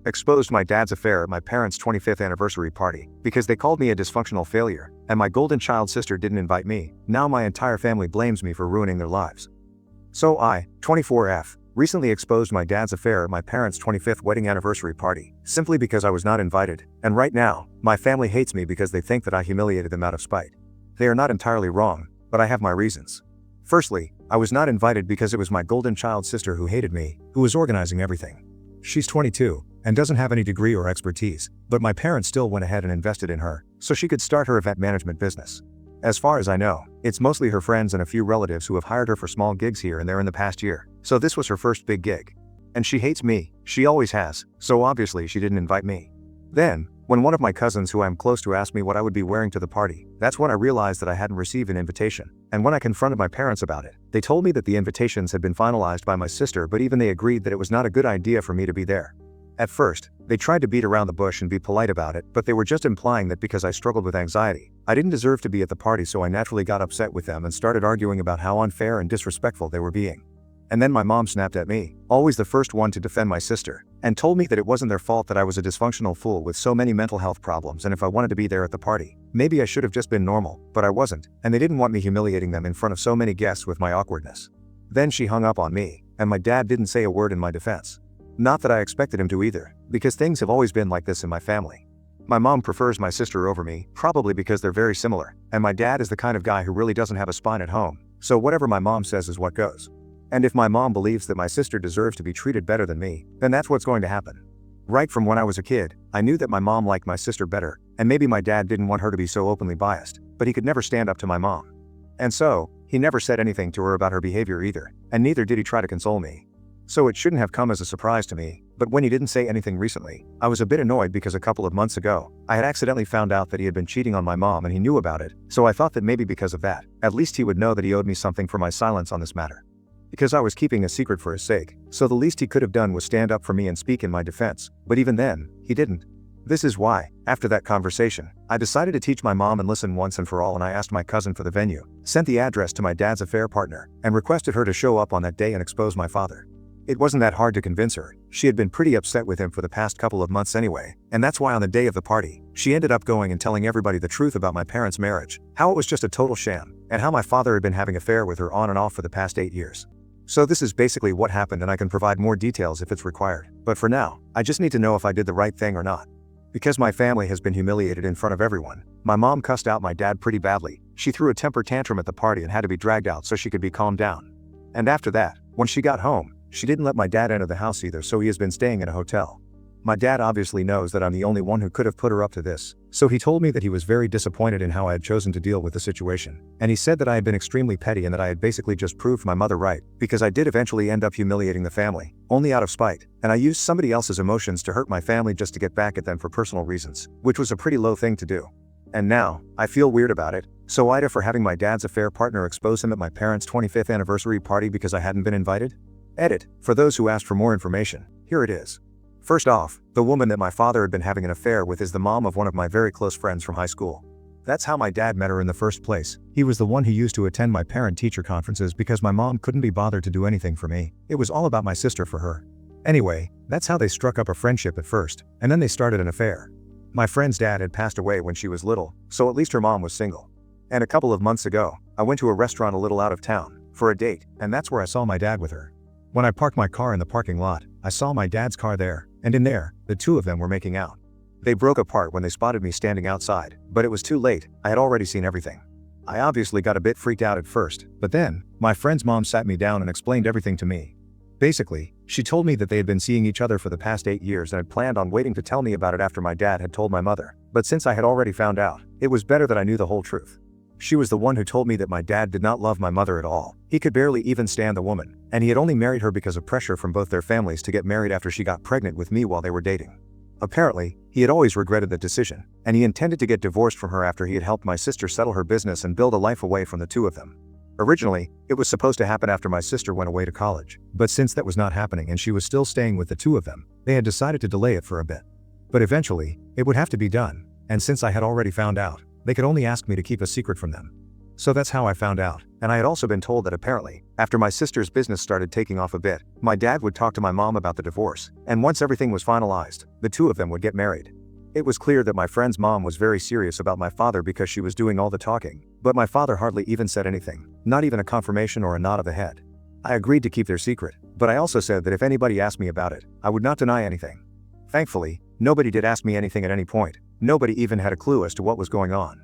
exposed my dad's affair at my parents' 25th anniversary party because they called me a dysfunctional failure, and my golden child sister didn't invite me. Now my entire family blames me for ruining their lives. So I, 24F, recently exposed my dad's affair at my parents' 25th wedding anniversary party, simply because I was not invited, and right now, my family hates me because they think that I humiliated them out of spite. They are not entirely wrong, but I have my reasons. Firstly, I was not invited because it was my golden child sister who hated me, who was organizing everything. She's 22, and doesn't have any degree or expertise, but my parents still went ahead and invested in her, so she could start her event management business. As far as I know, it's mostly her friends and a few relatives who have hired her for small gigs here and there in the past year, so this was her first big gig. And she hates me, she always has, so obviously she didn't invite me. Then, when one of my cousins who I'm close to asked me what I would be wearing to the party, that's when I realized that I hadn't received an invitation, and when I confronted my parents about it, they told me that the invitations had been finalized by my sister, but even they agreed that it was not a good idea for me to be there. At first, they tried to beat around the bush and be polite about it, but they were just implying that because I struggled with anxiety, I didn't deserve to be at the party, so I naturally got upset with them and started arguing about how unfair and disrespectful they were being. And then my mom snapped at me, always the first one to defend my sister, and told me that it wasn't their fault that I was a dysfunctional fool with so many mental health problems, and if I wanted to be there at the party, maybe I should have just been normal, but I wasn't, and they didn't want me humiliating them in front of so many guests with my awkwardness. Then she hung up on me, and my dad didn't say a word in my defense. Not that I expected him to either, because things have always been like this in my family. My mom prefers my sister over me, probably because they're very similar, and my dad is the kind of guy who really doesn't have a spine at home, so whatever my mom says is what goes. And if my mom believes that my sister deserves to be treated better than me, then that's what's going to happen. Right from when I was a kid, I knew that my mom liked my sister better, and maybe my dad didn't want her to be so openly biased, but he could never stand up to my mom. And so, he never said anything to her about her behavior either, and neither did he try to console me. So it shouldn't have come as a surprise to me, but when he didn't say anything recently, I was a bit annoyed because a couple of months ago, I had accidentally found out that he had been cheating on my mom and he knew about it, so I thought that maybe because of that, at least he would know that he owed me something for my silence on this matter. Because I was keeping a secret for his sake, so the least he could have done was stand up for me and speak in my defense, but even then, he didn't. This is why, after that conversation, I decided to teach my mom and listen once and for all, and I asked my cousin for the venue, sent the address to my dad's affair partner, and requested her to show up on that day and expose my father. It wasn't that hard to convince her. She had been pretty upset with him for the past couple of months anyway, and that's why on the day of the party, she ended up going and telling everybody the truth about my parents' marriage, how it was just a total sham, and how my father had been having an affair with her on and off for the past 8 years. So this is basically what happened, and I can provide more details if it's required. But for now, I just need to know if I did the right thing or not. Because my family has been humiliated in front of everyone. My mom cussed out my dad pretty badly. She threw a temper tantrum at the party and had to be dragged out so she could be calmed down. And after that, when she got home, she didn't let my dad enter the house either, so he has been staying in a hotel. My dad obviously knows that I'm the only one who could have put her up to this, so he told me that he was very disappointed in how I had chosen to deal with the situation, and he said that I had been extremely petty and that I had basically just proved my mother right, because I did eventually end up humiliating the family, only out of spite, and I used somebody else's emotions to hurt my family just to get back at them for personal reasons, which was a pretty low thing to do. And now, I feel weird about it, so Ida for having my dad's affair partner expose him at my parents' 25th anniversary party because I hadn't been invited? Edit. For those who asked for more information, here it is. First off, the woman that my father had been having an affair with is the mom of one of my very close friends from high school. That's how my dad met her in the first place. He was the one who used to attend my parent-teacher conferences because my mom couldn't be bothered to do anything for me. It was all about my sister for her. Anyway, that's how they struck up a friendship at first, and then they started an affair. My friend's dad had passed away when she was little, so at least her mom was single. And a couple of months ago, I went to a restaurant a little out of town for a date, and that's where I saw my dad with her. When I parked my car in the parking lot, I saw my dad's car there, and in there, the two of them were making out. They broke apart when they spotted me standing outside, but it was too late. I had already seen everything. I obviously got a bit freaked out at first, but then, my friend's mom sat me down and explained everything to me. Basically, she told me that they had been seeing each other for the past 8 years and had planned on waiting to tell me about it after my dad had told my mother, but since I had already found out, it was better that I knew the whole truth. She was the one who told me that my dad did not love my mother at all. He could barely even stand the woman, and he had only married her because of pressure from both their families to get married after she got pregnant with me while they were dating. Apparently, he had always regretted that decision, and he intended to get divorced from her after he had helped my sister settle her business and build a life away from the two of them. Originally, it was supposed to happen after my sister went away to college, but since that was not happening and she was still staying with the two of them, they had decided to delay it for a bit. But eventually, it would have to be done, and since I had already found out, they could only ask me to keep a secret from them. So that's how I found out, and I had also been told that apparently, after my sister's business started taking off a bit, my dad would talk to my mom about the divorce, and once everything was finalized, the two of them would get married. It was clear that my friend's mom was very serious about my father because she was doing all the talking, but my father hardly even said anything, not even a confirmation or a nod of the head. I agreed to keep their secret, but I also said that if anybody asked me about it, I would not deny anything. Thankfully, nobody did ask me anything at any point. Nobody even had a clue as to what was going on.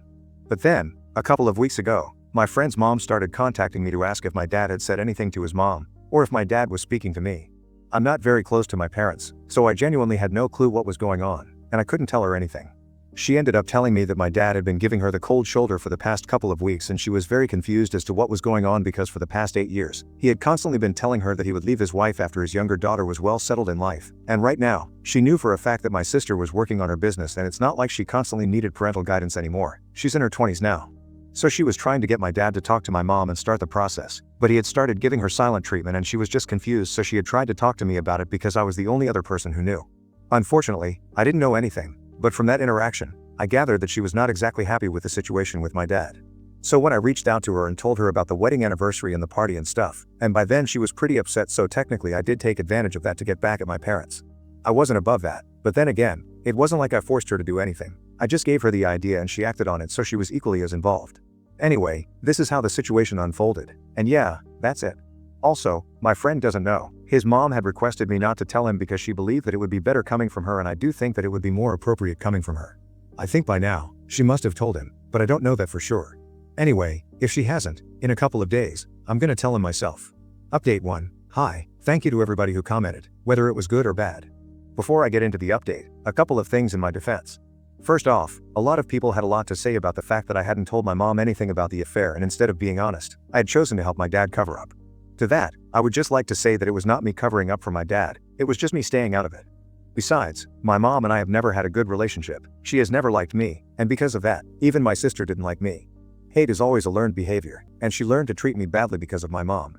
But then, a couple of weeks ago, my friend's mom started contacting me to ask if my dad had said anything to his mom, or if my dad was speaking to me. I'm not very close to my parents, so I genuinely had no clue what was going on, and I couldn't tell her anything. She ended up telling me that my dad had been giving her the cold shoulder for the past couple of weeks, and she was very confused as to what was going on because for the past 8 years, he had constantly been telling her that he would leave his wife after his younger daughter was well settled in life. And right now, she knew for a fact that my sister was working on her business, and it's not like she constantly needed parental guidance anymore. She's in her 20s now. So she was trying to get my dad to talk to my mom and start the process, but he had started giving her silent treatment and she was just confused, so she had tried to talk to me about it because I was the only other person who knew. Unfortunately, I didn't know anything, but from that interaction, I gathered that she was not exactly happy with the situation with my dad. So when I reached out to her and told her about the wedding anniversary and the party and stuff, and by then she was pretty upset, so technically I did take advantage of that to get back at my parents. I wasn't above that, but then again, it wasn't like I forced her to do anything. I just gave her the idea and she acted on it, so she was equally as involved. Anyway, this is how the situation unfolded, and yeah, that's it. Also, my friend doesn't know. His mom had requested me not to tell him because she believed that it would be better coming from her, and I do think that it would be more appropriate coming from her. I think by now, she must have told him, but I don't know that for sure. Anyway, if she hasn't, in a couple of days, I'm gonna tell him myself. Update 1. Hi, thank you to everybody who commented, whether it was good or bad. Before I get into the update, a couple of things in my defense. First off, a lot of people had a lot to say about the fact that I hadn't told my mom anything about the affair, and instead of being honest, I had chosen to help my dad cover up. To that, I would just like to say that it was not me covering up for my dad, it was just me staying out of it. Besides, my mom and I have never had a good relationship. She has never liked me, and because of that, even my sister didn't like me. Hate is always a learned behavior, and she learned to treat me badly because of my mom.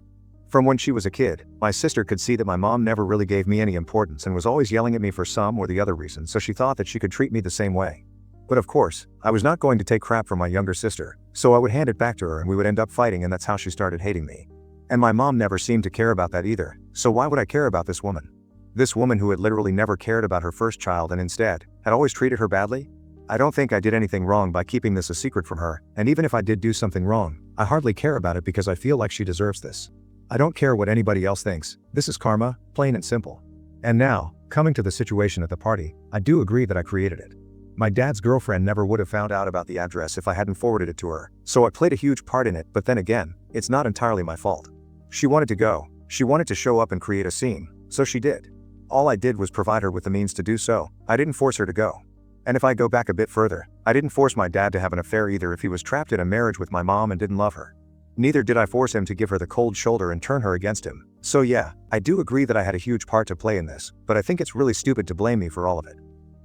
From when she was a kid, my sister could see that my mom never really gave me any importance and was always yelling at me for some or the other reason, so she thought that she could treat me the same way. But of course, I was not going to take crap from my younger sister, so I would hand it back to her and we would end up fighting, and that's how she started hating me. And my mom never seemed to care about that either, so why would I care about this woman? This woman who had literally never cared about her first child and instead had always treated her badly? I don't think I did anything wrong by keeping this a secret from her, and even if I did do something wrong, I hardly care about it because I feel like she deserves this. I don't care what anybody else thinks. This is karma, plain and simple. And now, coming to the situation at the party, I do agree that I created it. My dad's girlfriend never would have found out about the address if I hadn't forwarded it to her, so I played a huge part in it, but then again, it's not entirely my fault. She wanted to go, she wanted to show up and create a scene, so she did. All I did was provide her with the means to do so. I didn't force her to go. And if I go back a bit further, I didn't force my dad to have an affair either if he was trapped in a marriage with my mom and didn't love her. Neither did I force him to give her the cold shoulder and turn her against him. So yeah, I do agree that I had a huge part to play in this, but I think it's really stupid to blame me for all of it.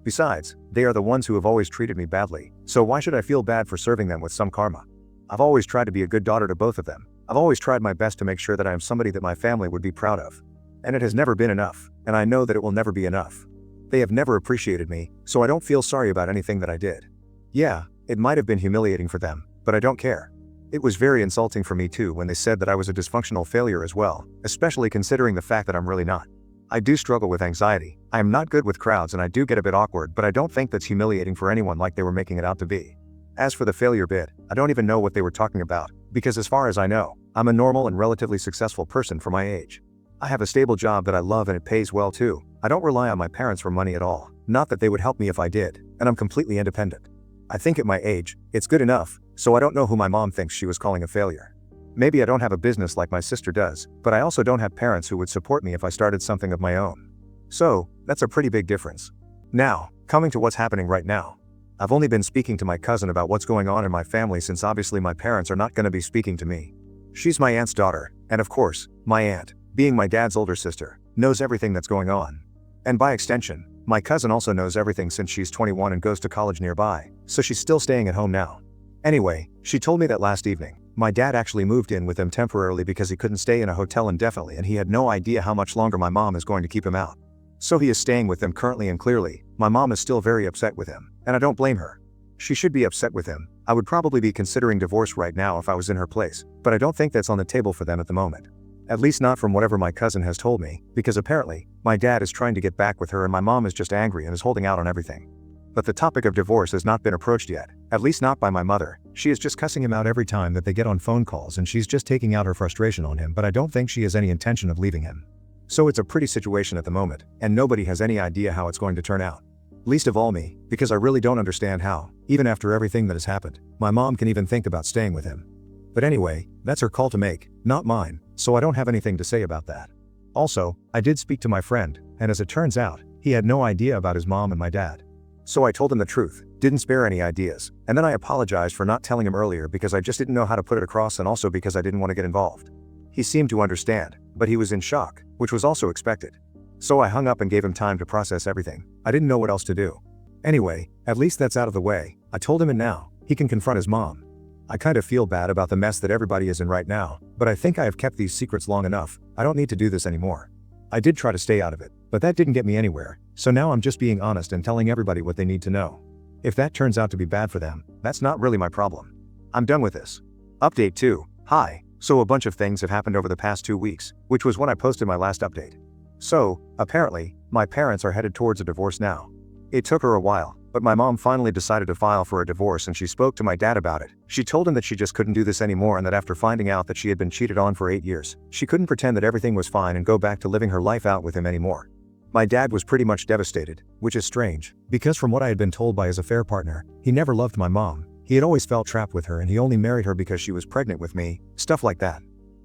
Besides, they are the ones who have always treated me badly, so why should I feel bad for serving them with some karma? I've always tried to be a good daughter to both of them. I've always tried my best to make sure that I am somebody that my family would be proud of. And it has never been enough, and I know that it will never be enough. They have never appreciated me, so I don't feel sorry about anything that I did. Yeah, it might have been humiliating for them, but I don't care. It was very insulting for me too when they said that I was a dysfunctional failure as well, especially considering the fact that I'm really not. I do struggle with anxiety, I am not good with crowds, and I do get a bit awkward, but I don't think that's humiliating for anyone like they were making it out to be. As for the failure bit, I don't even know what they were talking about, because as far as I know, I'm a normal and relatively successful person for my age. I have a stable job that I love and it pays well too. I don't rely on my parents for money at all, not that they would help me if I did, and I'm completely independent. I think at my age, it's good enough, so I don't know who my mom thinks she was calling a failure. Maybe I don't have a business like my sister does, but I also don't have parents who would support me if I started something of my own. So, that's a pretty big difference. Now, coming to what's happening right now. I've only been speaking to my cousin about what's going on in my family since obviously my parents are not going to be speaking to me. She's my aunt's daughter, and of course, my aunt, being my dad's older sister, knows everything that's going on. And by extension, my cousin also knows everything since she's 21 and goes to college nearby, so she's still staying at home now. Anyway, she told me that last evening, my dad actually moved in with them temporarily because he couldn't stay in a hotel indefinitely and he had no idea how much longer my mom is going to keep him out. So he is staying with them currently, and clearly, my mom is still very upset with him, and I don't blame her. She should be upset with him, I would probably be considering divorce right now if I was in her place, but I don't think that's on the table for them at the moment. At least not from whatever my cousin has told me, because apparently, my dad is trying to get back with her and my mom is just angry and is holding out on everything. But the topic of divorce has not been approached yet, at least not by my mother. She is just cussing him out every time that they get on phone calls and she's just taking out her frustration on him, but I don't think she has any intention of leaving him. So it's a pretty situation at the moment, and nobody has any idea how it's going to turn out. Least of all me, because I really don't understand how, even after everything that has happened, my mom can even think about staying with him. But anyway, that's her call to make, not mine, so I don't have anything to say about that. Also, I did speak to my friend, and as it turns out, he had no idea about his mom and my dad. So I told him the truth, didn't spare any ideas, and then I apologized for not telling him earlier because I just didn't know how to put it across and also because I didn't want to get involved. He seemed to understand, but he was in shock, which was also expected. So I hung up and gave him time to process everything. I didn't know what else to do. Anyway, at least that's out of the way. I told him, and now he can confront his mom. I kind of feel bad about the mess that everybody is in right now, but I think I have kept these secrets long enough. I don't need to do this anymore. I did try to stay out of it, but that didn't get me anywhere, so now I'm just being honest and telling everybody what they need to know. If that turns out to be bad for them, that's not really my problem. I'm done with this. Update 2. Hi. So a bunch of things have happened over the past 2 weeks, which was when I posted my last update. So, apparently, my parents are headed towards a divorce now. It took her a while, but my mom finally decided to file for a divorce and she spoke to my dad about it. She told him that she just couldn't do this anymore and that after finding out that she had been cheated on for 8 years, she couldn't pretend that everything was fine and go back to living her life out with him anymore. My dad was pretty much devastated, which is strange, because from what I had been told by his affair partner, he never loved my mom. He had always felt trapped with her and he only married her because she was pregnant with me, stuff like that.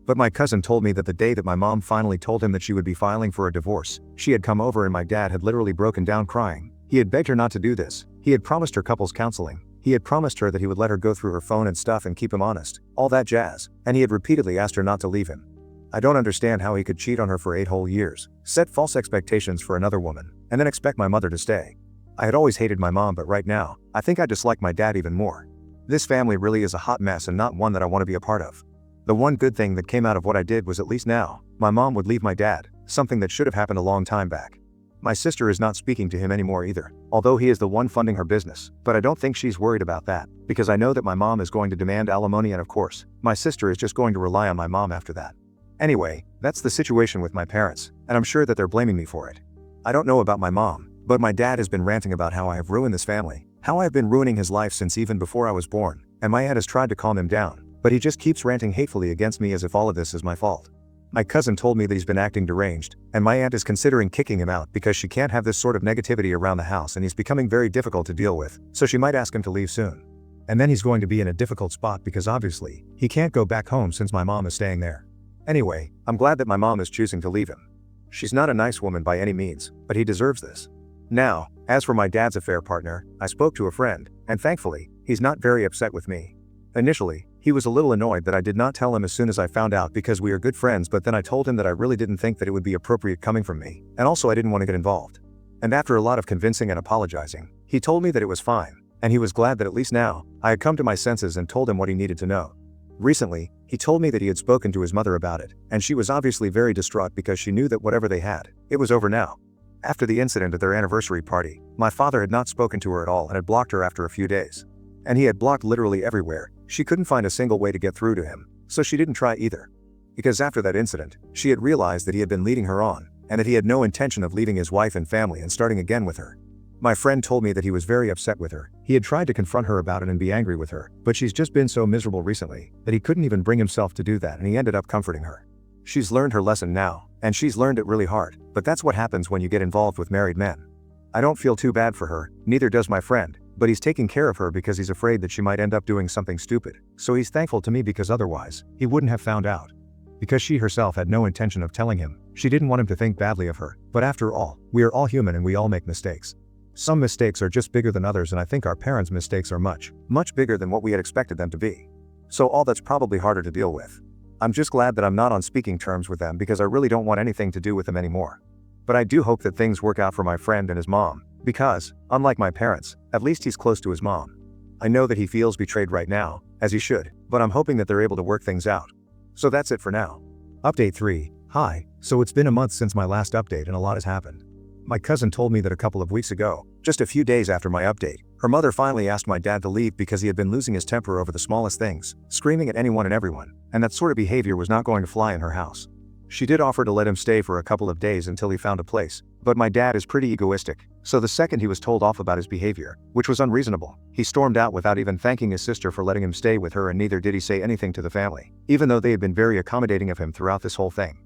But my cousin told me that the day that my mom finally told him that she would be filing for a divorce, she had come over and my dad had literally broken down crying. He had begged her not to do this. He had promised her couples counseling. He had promised her that he would let her go through her phone and stuff and keep him honest, all that jazz, and he had repeatedly asked her not to leave him. I don't understand how he could cheat on her for 8 whole years, set false expectations for another woman, and then expect my mother to stay. I had always hated my mom, but right now, I think I dislike my dad even more. This family really is a hot mess and not one that I want to be a part of. The one good thing that came out of what I did was at least now, my mom would leave my dad, something that should have happened a long time back. My sister is not speaking to him anymore either, although he is the one funding her business, but I don't think she's worried about that, because I know that my mom is going to demand alimony and of course, my sister is just going to rely on my mom after that. Anyway, that's the situation with my parents, and I'm sure that they're blaming me for it. I don't know about my mom, but my dad has been ranting about how I have ruined this family, how I have been ruining his life since even before I was born, and my aunt has tried to calm him down, but he just keeps ranting hatefully against me as if all of this is my fault. My cousin told me that he's been acting deranged, and my aunt is considering kicking him out because she can't have this sort of negativity around the house and he's becoming very difficult to deal with, so she might ask him to leave soon. And then he's going to be in a difficult spot because obviously, he can't go back home since my mom is staying there. Anyway, I'm glad that my mom is choosing to leave him. She's not a nice woman by any means, but he deserves this. Now, as for my dad's affair partner, I spoke to a friend, and thankfully, he's not very upset with me. Initially, he was a little annoyed that I did not tell him as soon as I found out because we are good friends, but then I told him that I really didn't think that it would be appropriate coming from me, and also I didn't want to get involved. And after a lot of convincing and apologizing, he told me that it was fine, and he was glad that at least now, I had come to my senses and told him what he needed to know. Recently, he told me that he had spoken to his mother about it, and she was obviously very distraught because she knew that whatever they had, it was over now. After the incident at their anniversary party, my father had not spoken to her at all and had blocked her after a few days. And he had blocked literally everywhere. She couldn't find a single way to get through to him, so she didn't try either. Because after that incident, she had realized that he had been leading her on, and that he had no intention of leaving his wife and family and starting again with her. My friend told me that he was very upset with her. He had tried to confront her about it and be angry with her, but she's just been so miserable recently that he couldn't even bring himself to do that, and he ended up comforting her. She's learned her lesson now, and she's learned it really hard, but that's what happens when you get involved with married men. I don't feel too bad for her, neither does my friend, but he's taking care of her because he's afraid that she might end up doing something stupid, so he's thankful to me because otherwise, he wouldn't have found out. Because she herself had no intention of telling him, she didn't want him to think badly of her, but after all, we are all human and we all make mistakes. Some mistakes are just bigger than others, and I think our parents' mistakes are much, much bigger than what we had expected them to be. So all that's probably harder to deal with. I'm just glad that I'm not on speaking terms with them because I really don't want anything to do with them anymore. But I do hope that things work out for my friend and his mom, because, unlike my parents, at least he's close to his mom. I know that he feels betrayed right now, as he should, but I'm hoping that they're able to work things out. So that's it for now. Update 3. Hi, so it's been a month since my last update and a lot has happened. My cousin told me that a couple of weeks ago, just a few days after my update, Her mother finally asked my dad to leave because he had been losing his temper over the smallest things, screaming at anyone and everyone, and that sort of behavior was not going to fly in her house. She did offer to let him stay for a couple of days until he found a place, but my dad is pretty egoistic, so the second he was told off about his behavior, which was unreasonable, he stormed out without even thanking his sister for letting him stay with her, and neither did he say anything to the family, even though they had been very accommodating of him throughout this whole thing.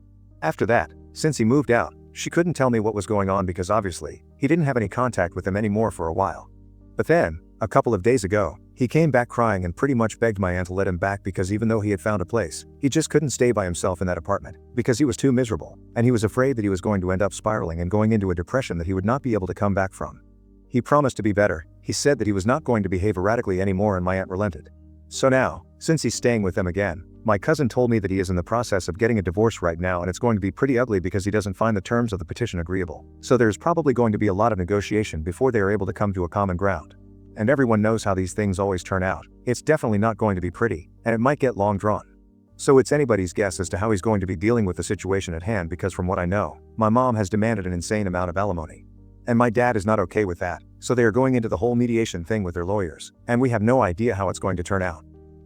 After that, since he moved out, she couldn't tell me what was going on because obviously, he didn't have any contact with them anymore for a while. But then, a couple of days ago, he came back crying and pretty much begged my aunt to let him back because even though he had found a place, he just couldn't stay by himself in that apartment because he was too miserable, and he was afraid that he was going to end up spiraling and going into a depression that he would not be able to come back from. He promised to be better. He said that he was not going to behave erratically anymore, and my aunt relented. So now, since he's staying with them again, my cousin told me that he is in the process of getting a divorce right now, and it's going to be pretty ugly because he doesn't find the terms of the petition agreeable. So there's probably going to be a lot of negotiation before they are able to come to a common ground. And everyone knows how these things always turn out. It's definitely not going to be pretty, and it might get long drawn. So it's anybody's guess as to how he's going to be dealing with the situation at hand, because from what I know, my mom has demanded an insane amount of alimony. And my dad is not okay with that, so they are going into the whole mediation thing with their lawyers, and we have no idea how it's going to turn out.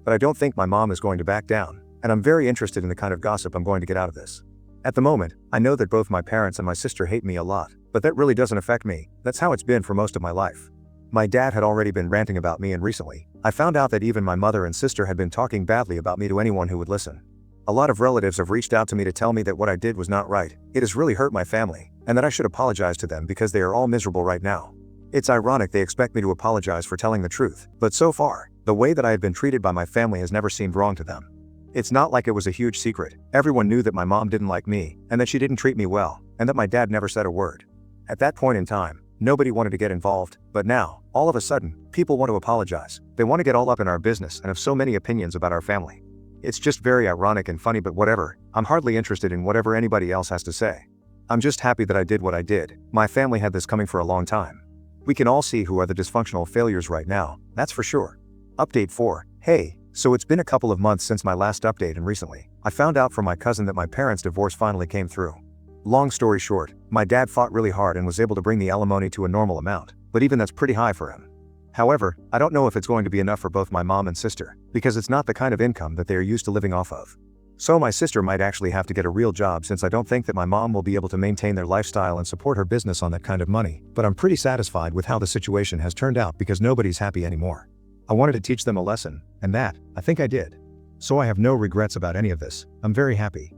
But I don't think my mom is going to back down, and I'm very interested in the kind of gossip I'm going to get out of this. At the moment, I know that both my parents and my sister hate me a lot, but that really doesn't affect me. That's how it's been for most of my life. My dad had already been ranting about me, and recently, I found out that even my mother and sister had been talking badly about me to anyone who would listen. A lot of relatives have reached out to me to tell me that what I did was not right. It has really hurt my family, and that I should apologize to them because they are all miserable right now. It's ironic they expect me to apologize for telling the truth, but so far, the way that I have been treated by my family has never seemed wrong to them. It's not like it was a huge secret. Everyone knew that my mom didn't like me, and that she didn't treat me well, and that my dad never said a word. At that point in time, nobody wanted to get involved, but now, all of a sudden, people want to apologize. They want to get all up in our business and have so many opinions about our family. It's just very ironic and funny, but whatever. I'm hardly interested in whatever anybody else has to say. I'm just happy that I did what I did. My family had this coming for a long time. We can all see who are the dysfunctional failures right now, that's for sure. Update 4. Hey, so it's been a couple of months since my last update, and recently, I found out from my cousin that my parents' divorce finally came through. Long story short, my dad fought really hard and was able to bring the alimony to a normal amount, but even that's pretty high for him. However, I don't know if it's going to be enough for both my mom and sister, because it's not the kind of income that they are used to living off of. So my sister might actually have to get a real job, since I don't think that my mom will be able to maintain their lifestyle and support her business on that kind of money, but I'm pretty satisfied with how the situation has turned out because nobody's happy anymore. I wanted to teach them a lesson, and that, I think I did. So I have no regrets about any of this. I'm very happy.